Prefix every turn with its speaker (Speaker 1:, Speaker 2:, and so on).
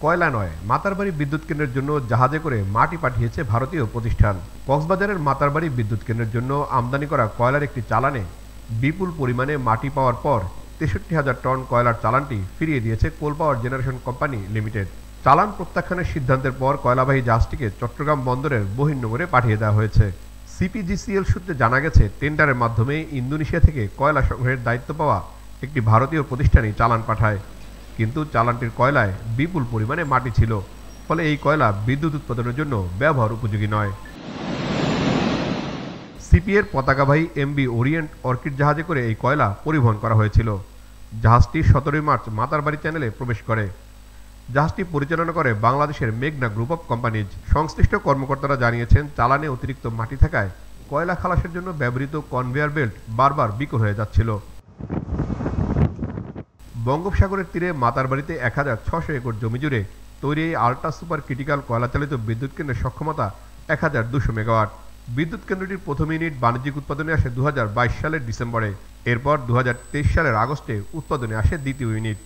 Speaker 1: কয়লা নয়, মাতারবাড়ি বিদ্যুৎ কেন্দ্রের জন্য জাহাজে করে মাটি পাঠিয়েছে ভারতীয় প্রতিষ্ঠান। কক্সবাজারের মাতারবাড়ি বিদ্যুৎ কেন্দ্রের জন্য আমদানি করা কয়লার একটি চালানে বিপুল পরিমাণে মাটি পাওয়ার পর ৬৩,০০০ টন কয়লার চালানটি ফিরিয়ে দিয়েছে কোল পাওয়ার জেনারেশন কোম্পানি লিমিটেড। চালান প্রত্যাখ্যানের সিদ্ধান্তের পর কয়লাবাহী জাহাজটিকে চট্টগ্রাম বন্দরের বহির্নোঙরে পাঠিয়ে দেওয়া হয়েছে। সিপিজিসিএল সূত্রে জানা গেছে, টেন্ডারের মাধ্যমে ইন্দোনেশিয়া থেকে কয়লা সংগ্রহের দায়িত্ব পাওয়া একটি ভারতীয় প্রতিষ্ঠানই চালান পাঠায়, কিন্তু চালানটির কয়লায় বিপুল পরিমাণে মাটি ছিল, ফলে এই কয়লা বিদ্যুৎ উৎপাদনের জন্য ব্যবহার উপযোগী নয়। সিপিএর পতাকাবাহী এমবি ওরিয়েন্ট অর্কিড জাহাজে করে এই কয়লা পরিবহন করা হয়েছিল। জাহাজটি ১৭ মার্চ মাতারবাড়ি চ্যানেলে প্রবেশ করে। জাহাজটি পরিচালনা করে বাংলাদেশের মেঘনা গ্রুপ অব কোম্পানিজ। সংশ্লিষ্ট কর্মকর্তারা জানিয়েছেন, চালানে অতিরিক্ত মাটি থাকায় কয়লা খালাসের জন্য ব্যবহৃত কনভেয়ার বেল্ট বারবার বিকল হয়ে যাচ্ছিল। বঙ্গোপসাগরের তীরে মাতারবাড়িতে ১৬০০ একর জমি জুড়ে তৈরি এই আল্ট্রা সুপার ক্রিটিক্যাল কয়লাচালিত বিদ্যুৎ কেন্দ্রের সক্ষমতা ১২০০ মেগাওয়াট। বিদ্যুৎ কেন্দ্রটির প্রথম ইউনিট বাণিজ্যিক উৎপাদনে আসে ২০২২ সালের ডিসেম্বরে। এরপর ২০২৩ সালের আগস্টে উৎপাদনে আসে দ্বিতীয় ইউনিট।